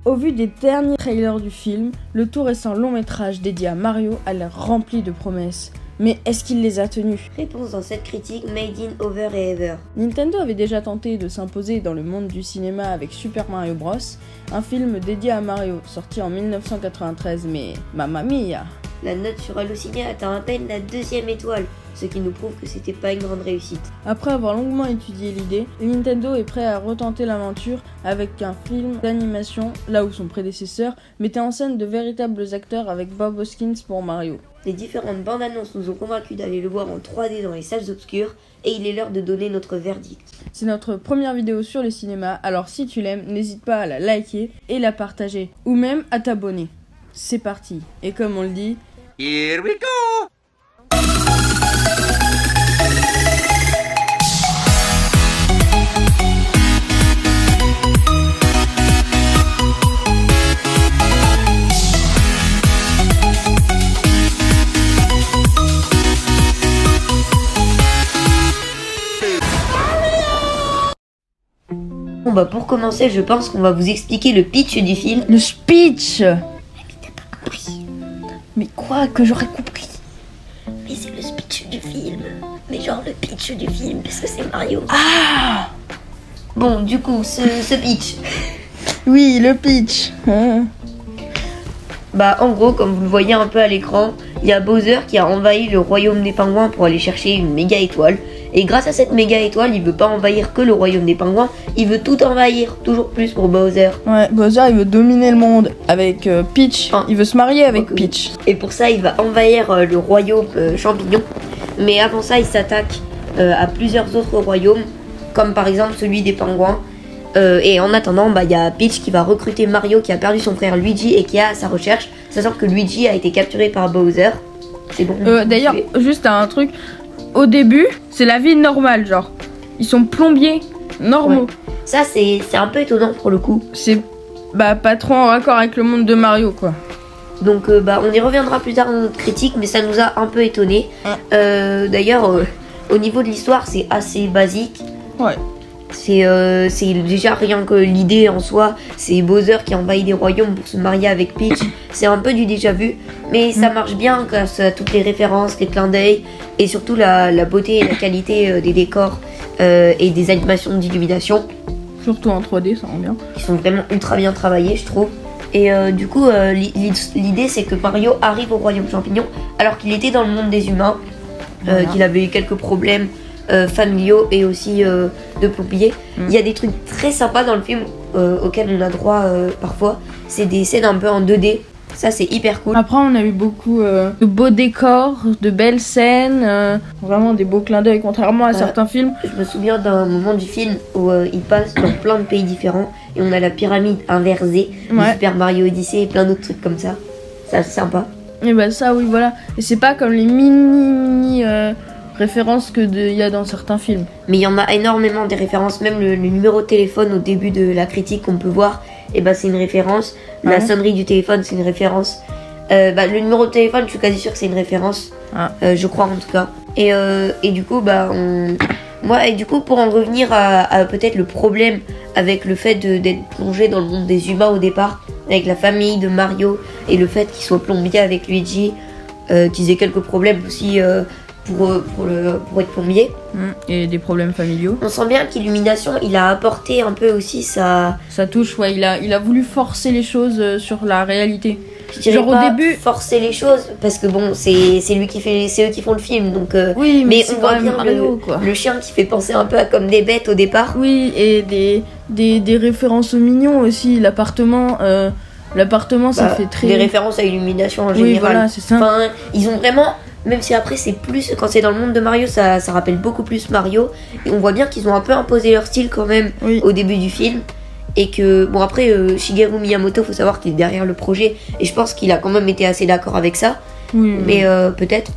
Au vu des derniers trailers du film, le tout récent long métrage dédié à Mario a l'air rempli de promesses. Mais est-ce qu'il les a tenues? Réponse dans cette critique made in Over et Ever. Nintendo avait déjà tenté de s'imposer dans le monde du cinéma avec Super Mario Bros, un film dédié à Mario, sorti en 1993, mais mamma mia! La note sur Allociné atteint à peine la 2e étoile, ce qui nous prouve que c'était pas une grande réussite. Après avoir longuement étudié l'idée, Nintendo est prêt à retenter l'aventure avec un film d'animation, là où son prédécesseur mettait en scène de véritables acteurs avec Bob Hoskins pour Mario. Les différentes bandes annonces nous ont convaincus d'aller le voir en 3D dans les salles obscures, et il est l'heure de donner notre verdict. C'est notre première vidéo sur le cinéma, alors si tu l'aimes, n'hésite pas à la liker et la partager, ou même à t'abonner. C'est parti, et comme on le dit, Here we go! Bon bah pour commencer, je pense qu'on va vous expliquer le pitch du film. le speech. Mais quoi que j'aurais compris? Mais c'est le speech du film. Mais genre le pitch du film, parce que c'est Mario. Ah Bon, du coup, ce pitch. oui, le pitch. Bah en gros, comme vous le voyez un peu à l'écran, il y a Bowser qui a envahi le royaume des pingouins pour aller chercher une méga étoile. Et grâce à cette méga étoile, il veut pas envahir que le royaume des pingouins, il veut tout envahir, toujours plus pour Bowser. Ouais, Bowser il veut dominer le monde avec Peach. Ah. Il veut se marier avec Ok. Peach. Et pour ça, il va envahir le royaume champignon. Mais avant ça, il s'attaque à plusieurs autres royaumes, comme par exemple celui des pingouins. Et en attendant, il y a Peach qui va recruter Mario qui a perdu son frère Luigi et qui est à sa recherche, sachant que Luigi a été capturé par Bowser. C'est bon. D'ailleurs, juste un truc. Au début, c'est la vie normale, genre. Ils sont plombiers normaux. Ouais. Ça, c'est un peu étonnant pour le coup. C'est pas trop en raccord avec le monde de Mario, quoi. Donc on y reviendra plus tard dans notre critique, mais ça nous a un peu étonné. D'ailleurs, au niveau de l'histoire, c'est assez basique. Ouais. C'est déjà rien que l'idée en soi, c'est Bowser qui envahit des royaumes pour se marier avec Peach. C'est un peu du déjà vu, mais ça marche bien grâce à toutes les références, les clins d'œil et surtout la beauté et la qualité des décors et des animations d'illumination Surtout en 3D, ça rend bien. qui sont vraiment ultra bien travaillés, je trouve. Et du coup, l'idée c'est que Mario arrive au royaume champignon alors qu'il était dans le monde des humains, Voilà. qu'il avait eu quelques problèmes familiaux et aussi de plombier. Il y a des trucs très sympas dans le film auxquels on a droit parfois. C'est des scènes un peu en 2D. Ça, c'est hyper cool. Après, on a eu beaucoup de beaux décors, de belles scènes, vraiment des beaux clins d'œil, contrairement à certains films. Je me souviens d'un moment du film où il passe dans plein de pays différents et on a la pyramide inversée du Ouais. Super Mario Odyssey et plein d'autres trucs comme ça. Ça, c'est sympa. Et ça, oui, voilà. Et c'est pas comme les mini références que il y a dans certains films. Mais il y en a énormément des références, même le numéro de téléphone au début de la critique qu'on peut voir, et c'est une référence. La Ouais. sonnerie du téléphone, c'est une référence. Le numéro de téléphone, je suis quasi sûre que c'est une référence. Ah. Je crois en tout cas. Et du coup, moi, et du coup, pour en revenir à peut-être le problème avec le fait d'être plongé dans le monde des humains au départ, avec la famille de Mario et le fait qu'il soit plombier avec Luigi, qu'ils aient quelques problèmes aussi pour être plombier. Et des problèmes familiaux. On sent bien qu'Illumination, il a apporté un peu aussi sa... Ça touche, ouais, il a voulu forcer les choses sur la réalité. Je dirais Genre au pas début- forcer les choses, parce que bon, c'est lui qui fait... C'est eux qui font le film, donc... Oui, mais c'est on voit quand même bien Mario, quoi. le chien qui fait penser un peu à comme des bêtes au départ. Oui, et des références aux mignons aussi. L'appartement, ça fait très... Des références à Illumination en Oui, général. voilà, c'est ça. Enfin, ils ont vraiment... Même si après c'est plus... Quand c'est dans le monde de Mario, ça rappelle beaucoup plus Mario. Et on voit bien qu'ils ont un peu imposé leur style quand même Oui. au début du film. Et que, bon après, Shigeru Miyamoto, faut savoir qu'il est derrière le projet. Et je pense qu'il a quand même été assez d'accord avec ça. Oui, Mais peut-être.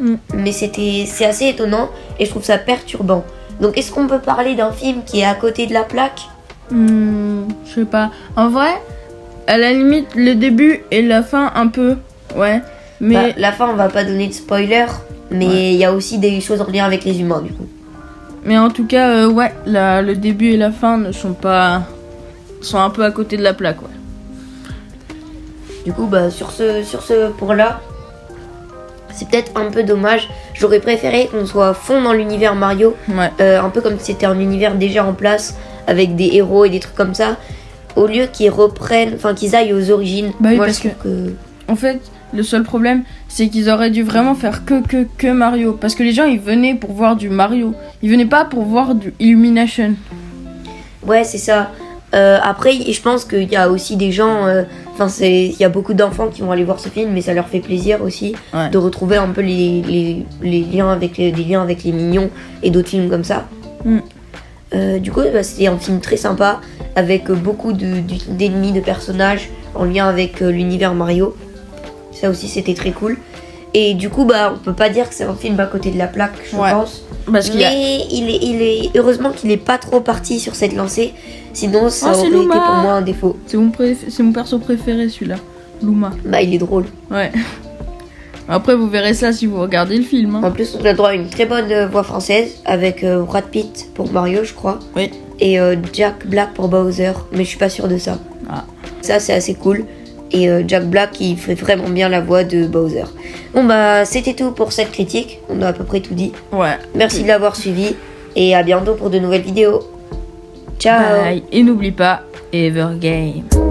Mm. Mais c'est assez étonnant et je trouve ça perturbant. Donc est-ce qu'on peut parler d'un film qui est à côté de la plaque? je sais pas. En vrai, à la limite, le début et la fin, un peu. Ouais. Mais La fin, on va pas donner de spoiler. Mais il y a aussi des choses en lien avec les humains du coup. Mais en tout cas, ouais, le début et la fin ne sont pas... sont un peu à côté de la plaque, ouais. Du coup, bah, sur ce point-là, c'est peut-être un peu dommage. J'aurais préféré qu'on soit à fond dans l'univers Mario, Ouais. un peu comme si c'était un univers déjà en place, avec des héros et des trucs comme ça, au lieu qu'ils reprennent, enfin qu'ils aillent aux origines. Bah oui, Moi, parce je trouve que... En fait, le seul problème, c'est qu'ils auraient dû vraiment faire que Mario. Parce que les gens, ils venaient pour voir du Mario. Ils venaient pas pour voir du Illumination. Ouais, c'est ça. Après, je pense qu'il y a aussi des gens... il y a beaucoup d'enfants qui vont aller voir ce film, mais ça leur fait plaisir aussi Ouais. de retrouver un peu les liens avec des liens avec les Mignons et d'autres films comme ça. Du coup, bah, c'était un film très sympa avec beaucoup d'ennemis, de personnages en lien avec l'univers Mario. Ça aussi, c'était très cool. Et du coup, bah, on peut pas dire que c'est un film à côté de la plaque, je Ouais. pense. Parce qu'il y a... Mais il est heureusement qu'il est pas trop parti sur cette lancée. Sinon, ça Oh, c'est aurait été Luma. pour moi un défaut. C'est mon perso préféré, celui-là. Luma. Bah, il est drôle. Ouais. Après, vous verrez ça si vous regardez le film. Hein. En plus, on a droit à une très bonne voix française avec Brad Pitt pour Mario, je crois. Oui. Et Jack Black pour Bowser, mais je suis pas sûre de ça. Ah. Ça, c'est assez cool. Et Jack Black, il fait vraiment bien la voix de Bowser. Bon, bah, c'était tout pour cette critique. On a à peu près tout dit. Ouais. Merci de l'avoir suivi. Et à bientôt pour de nouvelles vidéos. Ciao. Bye. Et n'oublie pas, Evergame.